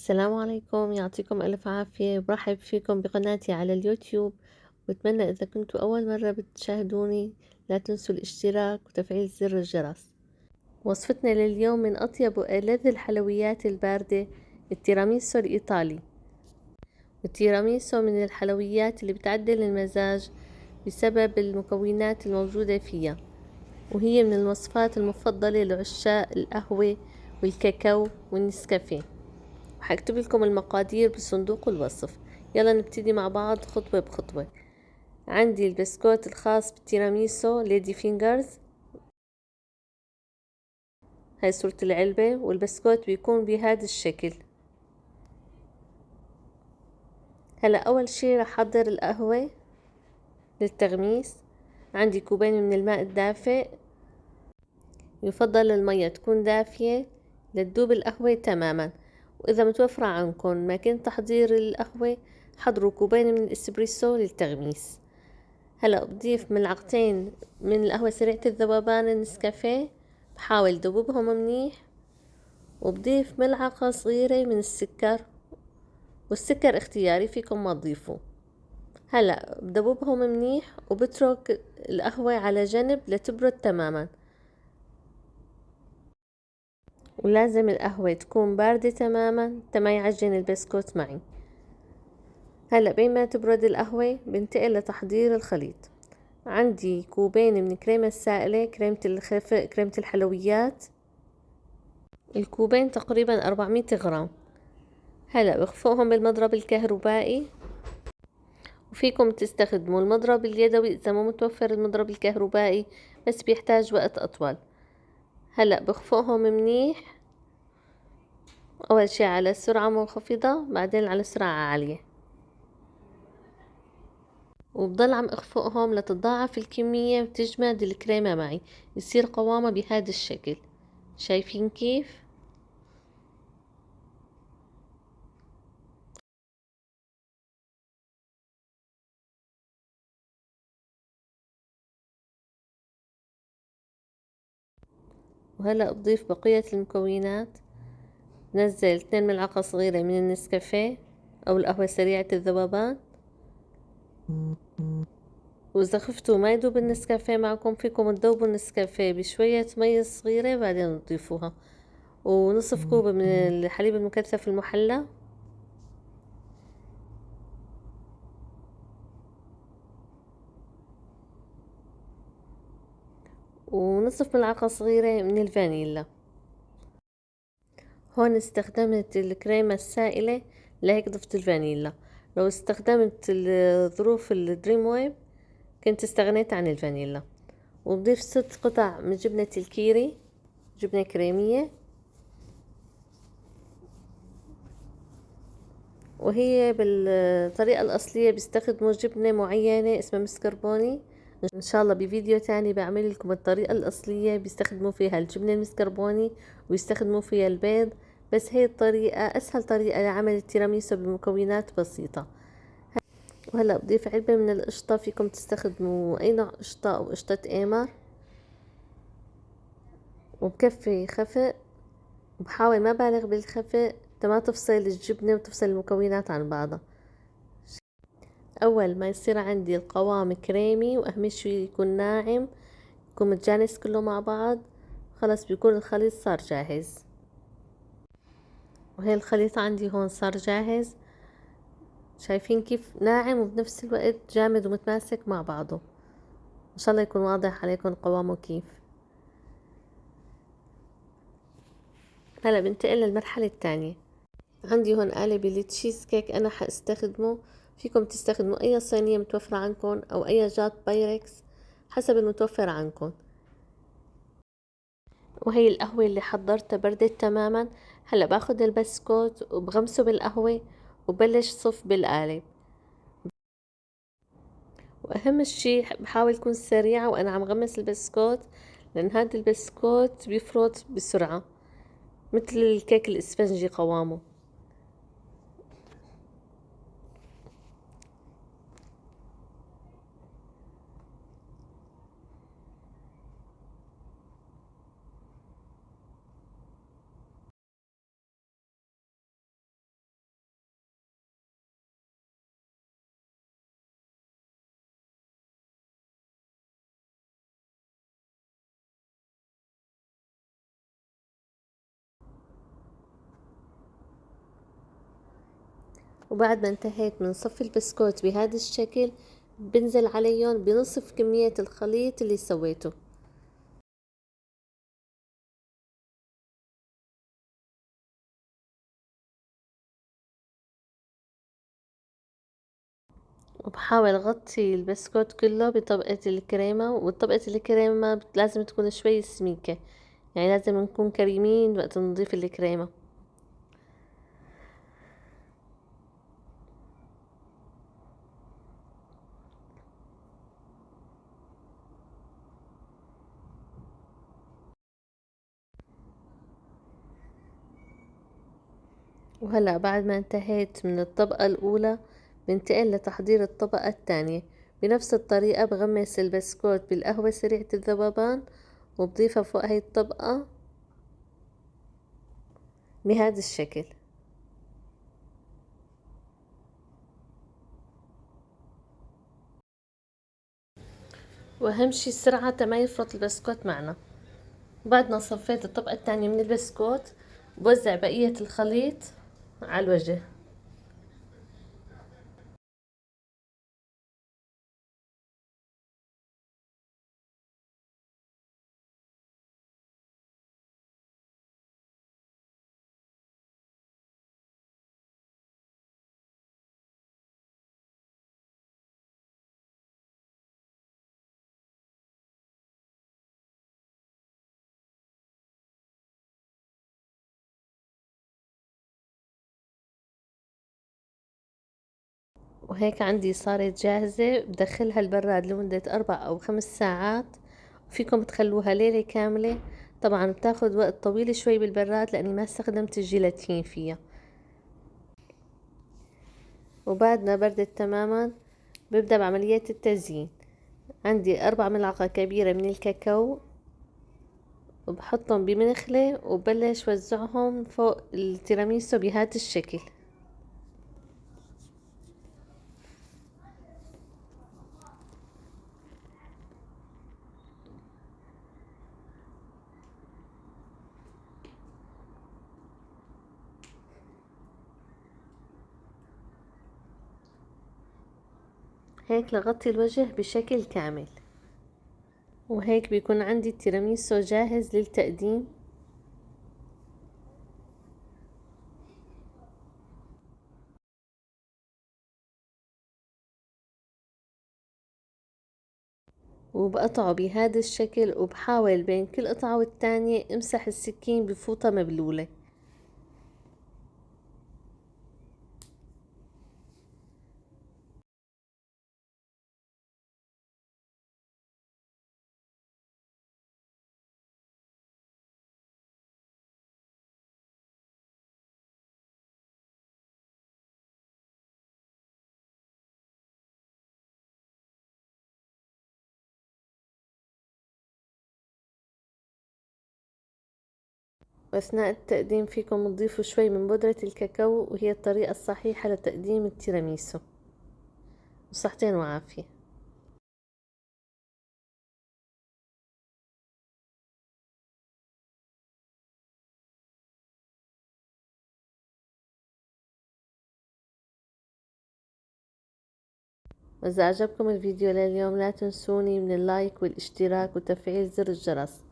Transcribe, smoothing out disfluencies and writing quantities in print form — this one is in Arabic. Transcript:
السلام عليكم، يعطيكم ألف عافية. برحب فيكم بقناتي على اليوتيوب، وأتمنى إذا كنتوا أول مرة بتشاهدوني لا تنسوا الاشتراك وتفعيل زر الجرس. وصفتنا لليوم من أطيب وألذ الحلويات الباردة، التيراميسو الإيطالي. التيراميسو من الحلويات اللي بتعدل المزاج بسبب المكونات الموجودة فيها، وهي من الوصفات المفضلة لعشاق القهوة والكاكاو والنسكافيه. هكتب لكم المقادير بصندوق الوصف. يلا نبتدي مع بعض خطوة بخطوة. عندي البسكوت الخاص بالتيراميسو ليدي فينجرز، هاي صورة العلبة، والبسكوت بيكون بهذا الشكل. هلا أول شي رح أحضر القهوة للتغميس. عندي كوبين من الماء الدافئ، يفضل المية تكون دافية لتذوب القهوة تماما. وإذا متوفرة عندكم ماكينة تحضير القهوة، حضروا كوبين من الإسبريسو للتغميس. هلا بضيف ملعقتين من القهوة سريعة الذوبان النسكافيه، بحاول ذوبهم منيح، وبضيف ملعقة صغيرة من السكر، والسكر اختياري فيكم ما تضيفوا. هلا بذوبهم منيح وبترك القهوة على جنب لتبرد تماما، ولازم القهوة تكون باردة تماما تما يعجن البسكوت معي. هلا بين ما تبرد القهوة بنتقل لتحضير الخليط. عندي كوبين من الكريمة السائلة، كريمة الخفق، كريمة الحلويات. الكوبين تقريبا 400 غرام. هلا بخفقهم بالمضرب الكهربائي، وفيكم تستخدموا المضرب اليدوي إذا مو متوفر المضرب الكهربائي، بس بيحتاج وقت أطول. هلا بخفقهم منيح، أول شي على سرعة منخفضة، بعدين على سرعة عالية، وبضل عم اخفقهم لتتضاعف الكمية وتجمد الكريمة معي، يصير قوامها بهذا الشكل. شايفين كيف؟ وهلأ بضيف بقية المكونات. نزل 2 ملعقة صغيرة من النسكافيه أو القهوة سريعة الذوبان. وإذا خفتوا ما يذوب النسكافيه معكم، فيكم تذوبوا النسكافيه بشوية مية صغيرة بعدين تضيفوها. ونصف كوب من الحليب المكثف المحلى، ونصف ملعقة صغيرة من الفانيلا. هون استخدمت الكريمة السائلة، لهيك ضفت الفانيلا. لو استخدمت ظروف الدريم ويب كنت استغنيت عن الفانيلا. وبضيف 6 قطع من جبنة الكيري، جبنة كريمية، وهي بالطريقة الأصلية بيستخدموا جبنة معينة اسمها مسكربوني. إن شاء الله بفيديو تاني بعمل لكم الطريقة الأصلية بيستخدموا فيها الجبنة المسكربوني ويستخدموا فيها البيض. بس هي الطريقة أسهل طريقة لعمل التيراميسو بمكونات بسيطة. وهلأ بضيف علبة من القشطة، فيكم تستخدموا أي نوع قشطة أو قشطة إيمر، وبكفي خفق. وبحاول ما بالغ بالخفق تما تفصل الجبنة وتفصل المكونات عن بعضها. أول ما يصير عندي القوام كريمي وأهم شي يكون ناعم، يكون متجانس كله مع بعض، خلص بيكون الخليط صار جاهز. وهي الخليط عندي هون صار جاهز. شايفين كيف ناعم وبنفس الوقت جامد ومتماسك مع بعضه. إن شاء الله يكون واضح عليكم قوامه كيف. هلا بنتقل للمرحلة الثانية. عندي هون قالب التشيز كيك أنا حاستخدمه. فيكم تستخدموا أي صينية متوفرة عندكم أو أي جات بايركس حسب المتوفر عندكم. وهي القهوة اللي حضرتها بردت تماما. هلا باخد البسكوت وبغمسه بالقهوة وبلش صف بالقالب. واهم شي بحاول اكون سريعة وانا عم غمس البسكوت، لان هذا البسكوت بيفرط بسرعة مثل الكيك الاسفنجي قوامه. وبعد ما انتهيت من صف البسكوت بهذا الشكل بنزل عليهم بنصف كمية الخليط اللي سويته. وبحاول اغطي البسكوت كله بطبقة الكريمة، وطبقة الكريمة لازم تكون شوي سميكة، يعني لازم نكون كريمين وقت نضيف الكريمة. وهلأ بعد ما انتهيت من الطبقة الأولى بنتقل لتحضير الطبقة الثانية. بنفس الطريقة بغمس البسكوت بالقهوة سريعة الذوبان وبضيفها فوق هاي الطبقة بهذا الشكل. وأهم شي السرعة ما يفرط البسكوت معنا. بعد ما صفيت الطبقة الثانية من البسكوت بوزع بقية الخليط على الوجه. وهيك عندي صارت جاهزة، بدخلها البراد لمدة 4 أو 5 ساعات. فيكم تخلوها ليلة كاملة. طبعا بتاخد وقت طويل شوي بالبراد لأني ما استخدمت الجيلاتين فيها. وبعد ما بردت تماما ببدأ بعملية التزيين. عندي 4 ملعقة كبيرة من الكاكاو وبحطهم بمنخلة وبلش وزعهم فوق التيراميسو بهذا الشكل. هيك لغطي الوجه بشكل كامل. وهيك بيكون عندي التيراميسو جاهز للتقديم. وبقطعه بهذا الشكل، وبحاول بين كل قطعة والتانية امسح السكين بفوطة مبلولة. وأثناء التقديم فيكم تضيفوا شوي من بودرة الكاكاو، وهي الطريقة الصحيحة لتقديم التيراميسو. وصحتين وعافية. وإذا عجبكم الفيديو لليوم لا تنسوني من اللايك والاشتراك وتفعيل زر الجرس.